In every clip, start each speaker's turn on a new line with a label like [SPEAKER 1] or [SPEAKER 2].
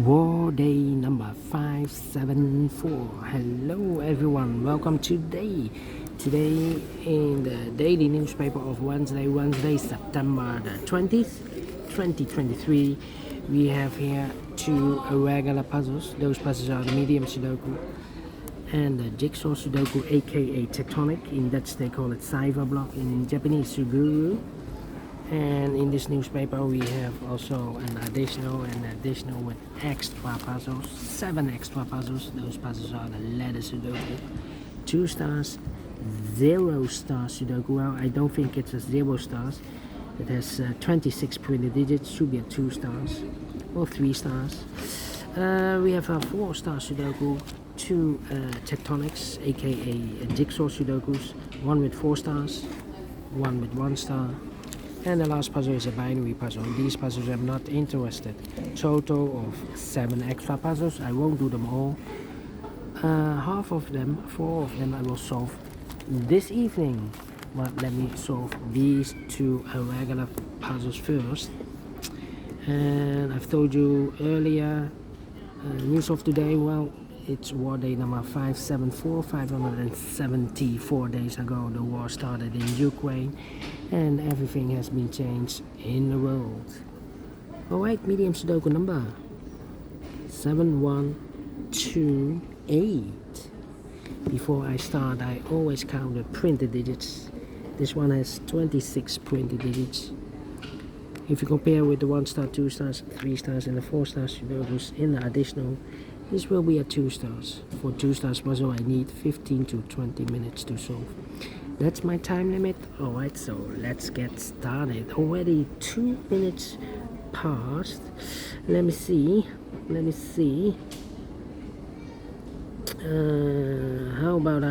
[SPEAKER 1] War day number 574. Hello everyone, welcome today in the daily newspaper of Wednesday, September the 20th, 2023. We have here two irregular puzzles. Those puzzles are the Medium Sudoku and the Jigsaw Sudoku, aka Tectonic. In Dutch they call it Cypher block, in Japanese Suguru. And in this newspaper we have also an additional with extra puzzles, 7 extra puzzles. Those puzzles are the letter Sudoku, 2 stars, 0 star Sudoku. Well, I don't think it's a 0 stars. It has 26 printed digits, should be a 2 stars or 3 stars. We have a 4 star Sudoku, 2 Tectonics, aka Jigsaw Sudokus, 1 with 4 stars, 1 with 1 star. And the last puzzle is a binary puzzle. These puzzles I'm not interested. Total of 7 extra puzzles. I won't do them all. Half of them, 4 of them I will solve this evening. But let me solve these 2 irregular puzzles first. And I've told you earlier, news of today, well, it's war day number 574, 574 days ago the war started in Ukraine and everything has been changed in the world. Alright, medium Sudoku number 7128. Before I start, I always count the printed digits. This one has 26 printed digits. If you compare with the 1 star, 2 stars, 3 stars and the 4 star Sudokus in the additional, this will be a 2 stars. For 2 stars puzzle I need 15 to 20 minutes to solve. That's my time limit. Alright, so let's get started. Already 2 minutes passed. Let me see. How about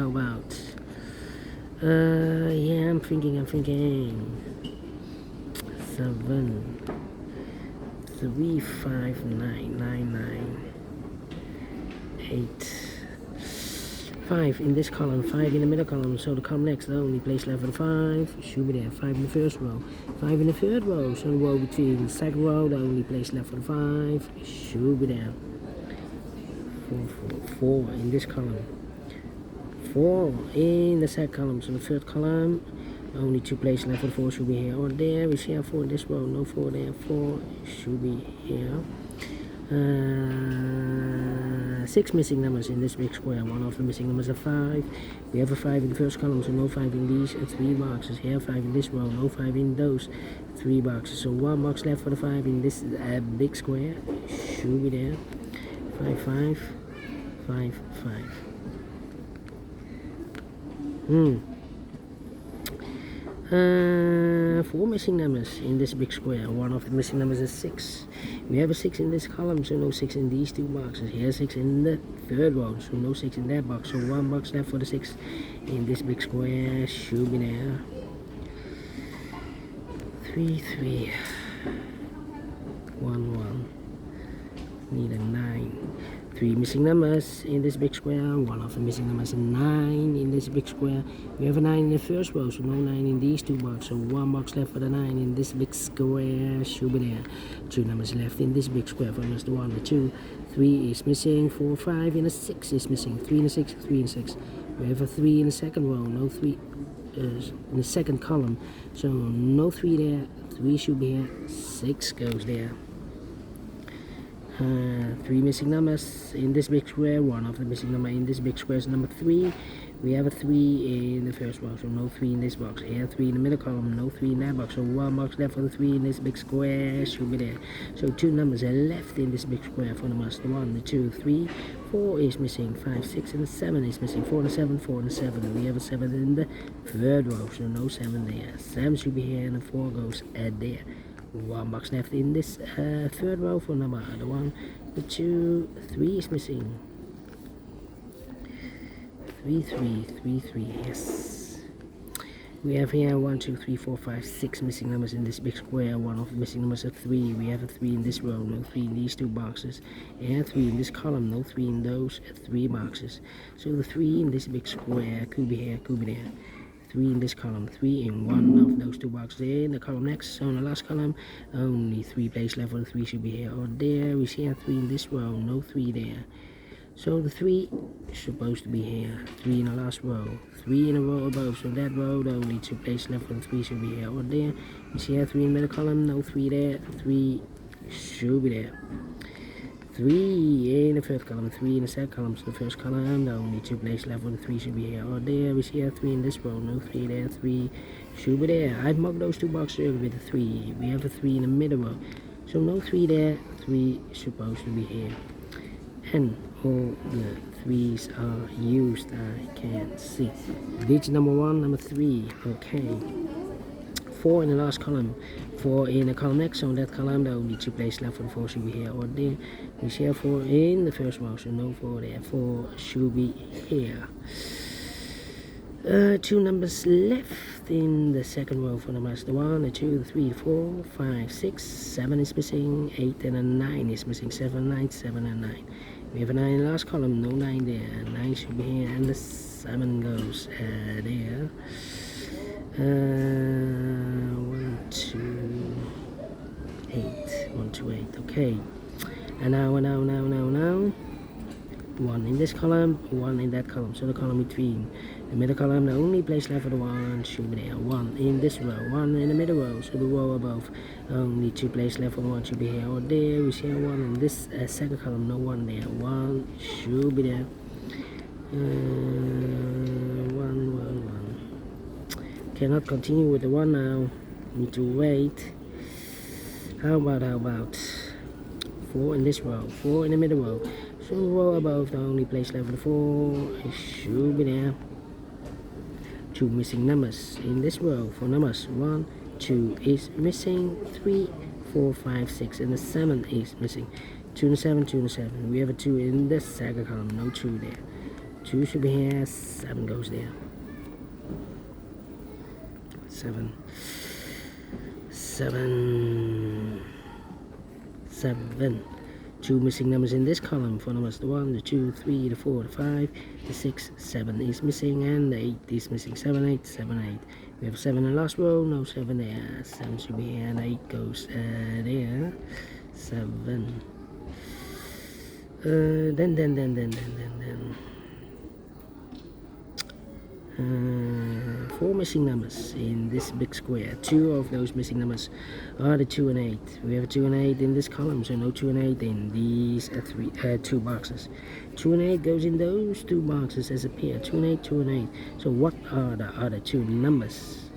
[SPEAKER 1] yeah, I'm thinking 7 3 5 9 9 8 5 in this column, 5 in the middle column, so the column next, the only place left for the 5 should be there. 5 in the first row, 5 in the third row, so the row between the second row, the only place left for the 5 should be there. 4 in this column, 4 in the second column, so the third column, only 2 places left for the 4 should be here or there. We see a 4 in this row, no 4 there, 4 should be here. 6 missing numbers in this big square. One of the missing numbers is 5. We have a 5 in the first column, so no 5 in these 3 boxes. Here 5 in this row, no 5 in those 3 boxes. So 1 box left for the 5 in this big square should be there. 5 5 5 5. 4 missing numbers in this big square. One of the missing numbers is 6. We have a 6 in this column, so no 6 in these 2 boxes. Here 6 in the third row, so no 6 in that box. So 1 box left for the 6 in this big square should be there. 3 3 1 1. Need a 9. 3 missing numbers in this big square. One of the missing numbers is 9 in this big square. We have a 9 in the first row, so no 9 in these 2 boxes. So 1 box left for the 9 in this big square should be there. 2 numbers left in this big square. From the 1, the 2, 3 is missing. 4 5 and a 6 is missing. 3 and a 6, 3 and 6. We have a 3 in the second row, no 3 in the second column. So no 3 there. 3 should be here. 6 goes there. 3 missing numbers in this big square. One of the missing number in this big square is number 3. We have a 3 in the first box, so no 3 in this box. Here 3 in the middle column, no 3 in that box. So 1 box left for the 3 in this big square should be there. So 2 numbers are left in this big square for the master. 1, the 2, 3, 4 is missing. 5, 6 and 7 is missing. 4 and 7, 4 and 7. We have a 7 in the third row, so no 7 there. 7 should be here and the 4 goes there. 1 box left in this third row for number 1, the 2, 3 is missing. 3 3 3 3, yes. We have here 1 2 3 4 5 6 missing numbers in this big square. One of the missing numbers is 3. We have a 3 in this row, no 3 in these 2 boxes. And 3 in this column, no 3 in those 3 boxes. So the 3 in this big square could be here, could be there. 3 in this column, 3 in one of those two boxes. In the column next, so in the last column, only 3 place left, for the 3 should be here or there. We see a 3 in this row, no 3 there. So the 3 is supposed to be here, 3 in the last row, 3 in a row above. So that row, the only 2 places left, for the 3 should be here or there. We see a 3 in the middle column, no 3 there, 3 should be there. 3 in the first column, 3 in the second column. So the first column, the only 2 places left, for the 3 should be here or there. We see a 3 in this row, no 3 there, 3 should be there. I've marked those two boxes earlier with a 3. We have a 3 in the middle row, so no 3 there, 3 supposed to be here. And all the 3's are used, I can see. Digit number 1, number 3, okay. 4 in the last column, 4 in the column next. So in that column, the only 2 places left, for the 4 should be here or there. We see a 4 in the first row, so no 4 there, 4 should be here. 2 numbers left in the second row for numbers. The 1, the 2, the 3, the 4, 5, 6, 7 is missing, 8 and a 9 is missing, 7, 9, 7 and 9. We have a 9 in the last column, no 9 there, 9 should be here, and the 7 goes there. 1, 2, 8, 1, 2, 8, okay. And now, 1 in this column, 1 in that column, so the column between the middle column, the only place left for the 1 should be there, 1 in this row, 1 in the middle row, so the row above, only 2 places left for the 1 should be here or there. We see a 1 in this second column, no 1 there, 1 should be there. 1, 1. Cannot continue with the 1 now, need to wait. How about 4 in this row, 4 in the middle row, so the row above, the only place left for the 4 should be there. 2 missing numbers in this row for numbers. 1, 2 is missing, 3, 4, 5, 6, and the 7 is missing. 2 and 7, 2 and 7. We have a 2 in the second column, no 2 there. 2 should be here, 7 goes there. 7. 2 missing numbers in this column for numbers. The 1, the 2, 3, the 4, the 5, the 6, 7 is missing, and the 8 is missing. 7, 8, 7, 8. We have 7 in the last row, no 7 there. 7 should be here, and 8 goes there. 7. Then. 4 missing numbers in this big square. 2 of those missing numbers are the 2 and 8. We have a 2 and 8 in this column, so no 2 and 8 in these 2 boxes. 2 and 8 goes in those 2 boxes as a pair. 2 and 8, 2 and 8. So what are the other 2 numbers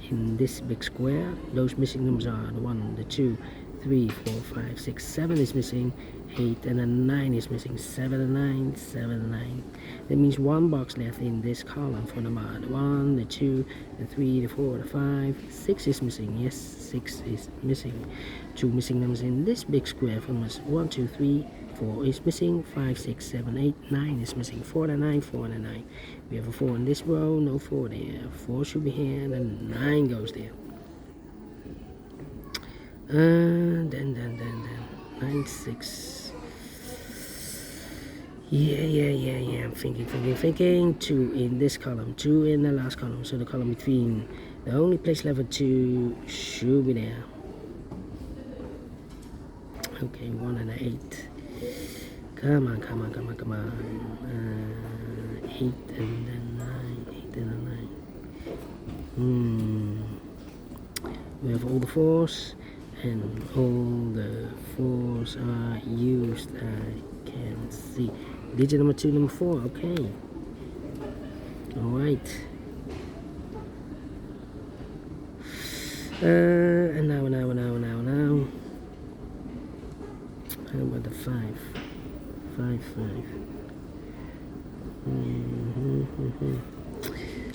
[SPEAKER 1] in this big square? Those missing numbers are the 1, the 2, 3, 4, 5, 6, 7 is missing, 8 and a 9 is missing, 7 and 9, 7 and 9. That means 1 box left in this column for number. The 1, the 2, the 3, the 4, the 5, 6 is missing. Yes, 6 is missing. 2 missing numbers in this big square for numbers. 1, 2, 3, 4 is missing, 5, 6, 7, 8, 9 is missing, 4 and a 9, 4 and a 9. We have a 4 in this row, no 4 there. 4 should be here, and then 9 goes there. Then 9, 6. Yeah. I'm thinking. 2 in this column, 2 in the last column, so the column between. The only place left for 2 should be there. Okay, 1 and 8. Come on. 8 and then 9. 8 and then 9. We have all the 4s, and all the 4s are used. I can see. Digit number 2, number 4. Okay. Alright. And now. How about the 5? 5.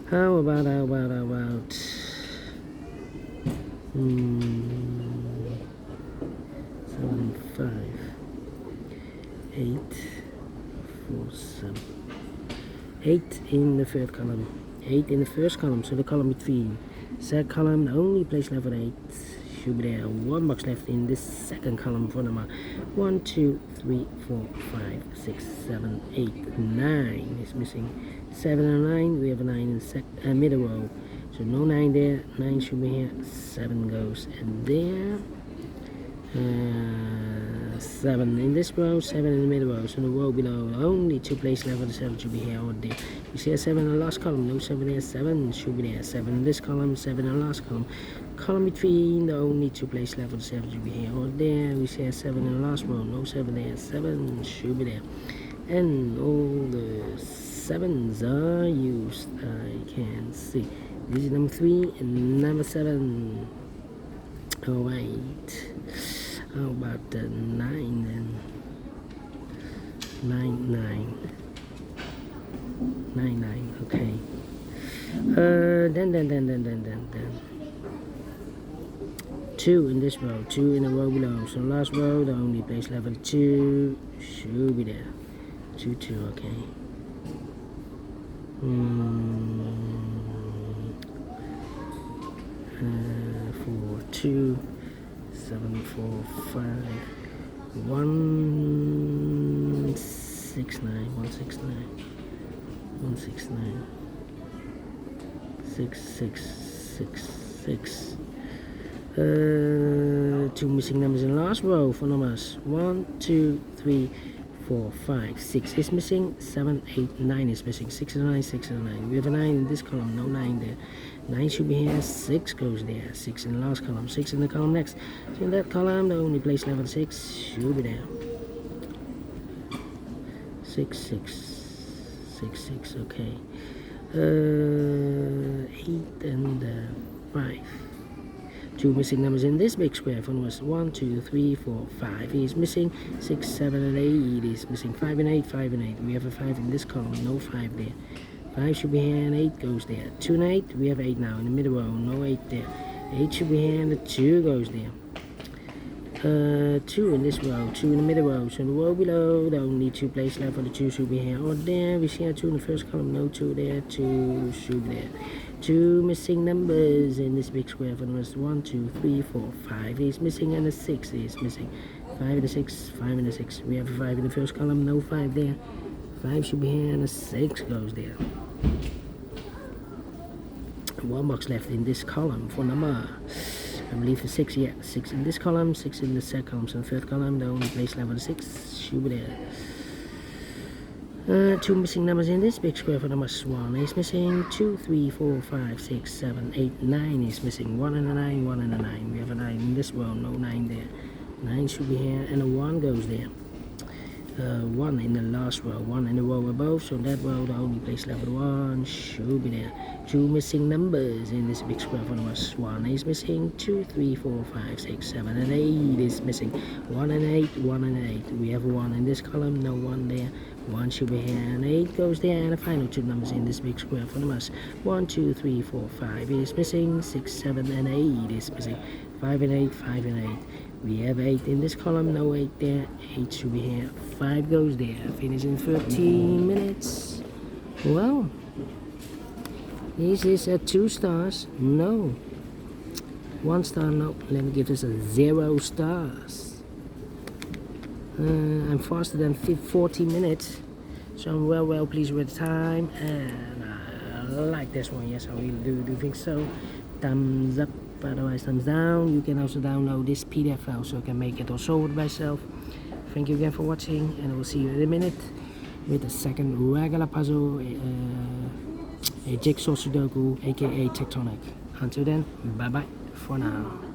[SPEAKER 1] How about 7, 5, 8, 4, 7. 8 in the third column, 8 in the first column, so the column between. Second column, the only place left for 8 should be there. 1 box left in this second column for number 1, 2, 3, 4, 5, 6, 7, 8, 9 is missing. 7 and 9, we have a 9 in the middle row. So no 9 there, 9 should be here, 7 goes in there, 7 in this row, 7 in the middle row. So the row below, only 2 place left for the 7 should be here or there. You see a 7 in the last column, no 7 there, 7 should be there, 7 in this column, 7 in the last column. Column between, the only 2 place left for the 7 should be here or there. We see a 7 in the last row, no 7 there, 7 should be there. And all the 7s are used, I can see. This is number 3 and number 7. Alright, how about the 9 then? 9, 9, okay. Then 2 in this row, 2 in the row below. So last row, the only place left for 2 should be there. 2, 2, okay. 4, 2, 7, 4, 5, 1, 6, 9, 1, 6, 9, 1, 6, 9, 6, 6, 6, 6. 2 missing numbers in the last row for numbers 1, 2, 3, 4, 5, 6 is missing, 7, 8, 9 is missing, 6 and 9, 6 and 9. We have a 9 in this column, no 9 there. 9 should be here, 6 goes there, 6 in the last column, 6 in the column next. So in that column, the only place left for 6 should be there. 6, 6, 6, 6, okay. 8 and 5. 2 missing numbers in this big square for numbers 1, 2, 3, 4, 5 is missing, 6, 7 and 8 is missing, 5 and 8, 5 and 8. We have a 5 in this column, no 5 there. 5 should be here and 8 goes there. 2 and 8, we have 8 now in the middle row, no 8 there. 8 should be here and the 2 goes there. 2 in this row, 2 in the middle row. So in the row below, the only 2 places left for the 2 should be here or there. We see a 2 in the first column, no 2 there, 2 should be there. 2 missing numbers in this big square for numbers 1, 2, 3, 4, 5 is missing and the 6 is missing. 5 and the 6, 5 and the 6. We have a 5 in the first column, no 5 there. 5 should be here and the 6 goes there. 1 box left in this column for number, I believe for 6, yeah, 6 in this column, 6 in the second column, so the third column, the only place left for the 6 should be there. 2 missing numbers in this big square for numbers 1 is missing, 2, 3, 4, 5, 6, 7, 8, 9 is missing, 1 and a 9, 1 and a 9. We have a 9 in this row, no 9 there. 9 should be here and a 1 goes there. 1 in the last row, 1 in the row above, so that row, the only place left for 1 should be there. 2 missing numbers in this big square for numbers 1 is missing, 2, 3, 4, 5, 6, 7 and 8 is missing, 1 and 8, 1 and 8. We have a 1 in this column, no 1 there. 1 should be here and 8 goes there, and the final 2 numbers in this big square for numbers 1, 2, 3, 4, 5 is missing, 6, 7 and 8 is missing, 5 and 8, 5 and 8. We have 8 in this column, no 8 there, 8 should be here, 5 goes there. Finish in 13 minutes. Well, this is a 2 stars, no. 1 star, no. Let me give this a 0 stars. I'm faster than 40 minutes, so I'm well pleased with the time, and I like this one. Yes, I really do think so. Thumbs up, otherwise thumbs down. You can also download this PDF file so you can make it or solve it by yourself. Thank you again for watching, and I will see you in a minute with the second regular puzzle, a jigsaw Sudoku, aka Tectonic. Until then, bye bye for now.